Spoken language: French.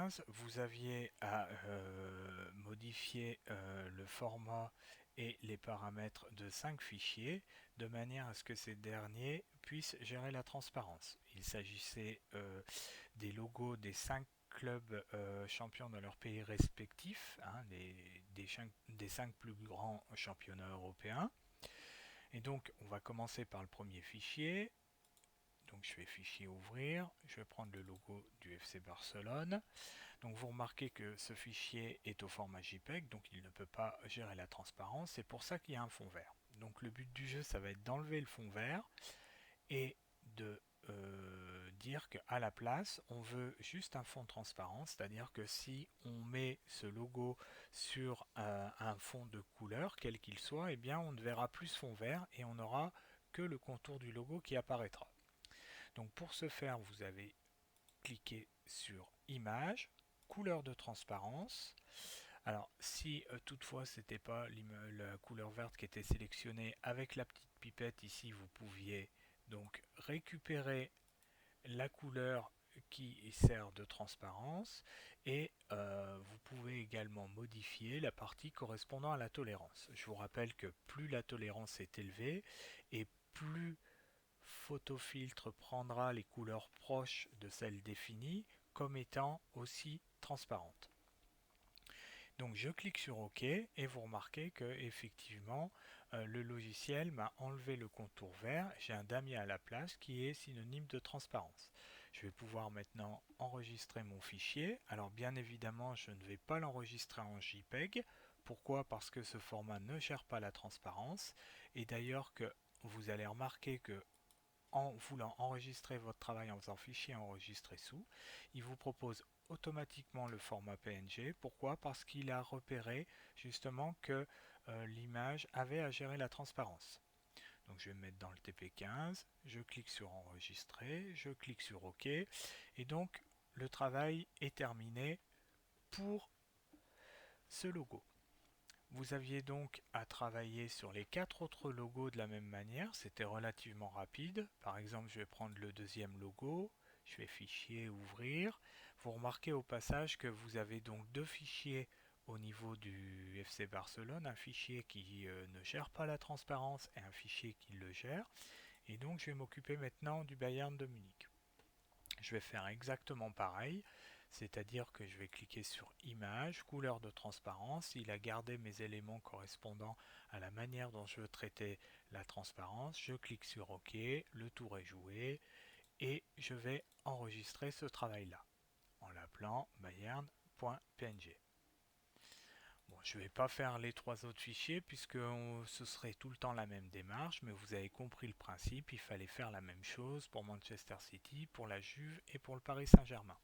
15, vous aviez à modifier le format et les paramètres de 5 fichiers de manière à ce que ces derniers puissent gérer la transparence. Il s'agissait des logos des 5 clubs champions de leur pays respectifs, hein, des 5 plus grands championnats européens. Et donc, on va commencer par le premier fichier. Donc, je fais fichier ouvrir. Je vais prendre le logo du FC Barcelone. Donc, vous remarquez que ce fichier est au format JPEG, donc il ne peut pas gérer la transparence. C'est pour ça qu'il y a un fond vert. Donc, le but du jeu, ça va être d'enlever le fond vert et de dire qu'à la place, on veut juste un fond transparent, c'est-à-dire que si on met ce logo sur un fond de couleur, quel qu'il soit, eh bien on ne verra plus ce fond vert et on n'aura que le contour du logo qui apparaîtra. Donc pour ce faire, vous avez cliqué sur Image, couleur de transparence. Alors si toutefois c'était pas la couleur verte qui était sélectionnée, avec la petite pipette ici, vous pouviez donc récupérer la couleur qui sert de transparence et vous pouvez également modifier la partie correspondant à la tolérance. Je vous rappelle que plus la tolérance est élevée et plus Photofiltre prendra les couleurs proches de celles définies comme étant aussi transparentes. Donc je clique sur OK et vous remarquez que effectivement le logiciel m'a enlevé le contour vert. J'ai un damier à la place qui est synonyme de transparence. Je vais pouvoir maintenant enregistrer mon fichier. Alors bien évidemment je ne vais pas l'enregistrer en JPEG. Pourquoi? Parce que ce format ne gère pas la transparence. Et d'ailleurs que vous allez remarquer que en voulant enregistrer votre travail en faisant fichier enregistrer sous, il vous propose automatiquement le format PNG. Pourquoi? Parce qu'il a repéré justement que l'image avait à gérer la transparence. Donc je vais me mettre dans le TP15, je clique sur enregistrer, je clique sur OK et donc le travail est terminé pour ce logo. Vous aviez donc à travailler sur les 4 autres logos de la même manière, c'était relativement rapide. Par exemple, je vais prendre le deuxième logo, je fais fichier, ouvrir. Vous remarquez au passage que vous avez donc deux fichiers au niveau du FC Barcelone, un fichier qui ne gère pas la transparence et un fichier qui le gère. Et donc je vais m'occuper maintenant du Bayern de Munich. Je vais faire exactement pareil, c'est-à-dire que je vais cliquer sur Image, couleur de transparence. Il a gardé mes éléments correspondant à la manière dont je veux traiter la transparence. Je clique sur OK, le tour est joué et je vais enregistrer ce travail-là en l'appelant bayern.png. Bon, je ne vais pas faire les trois autres fichiers puisque ce serait tout le temps la même démarche, mais vous avez compris le principe, il fallait faire la même chose pour Manchester City, pour la Juve et pour le Paris Saint-Germain.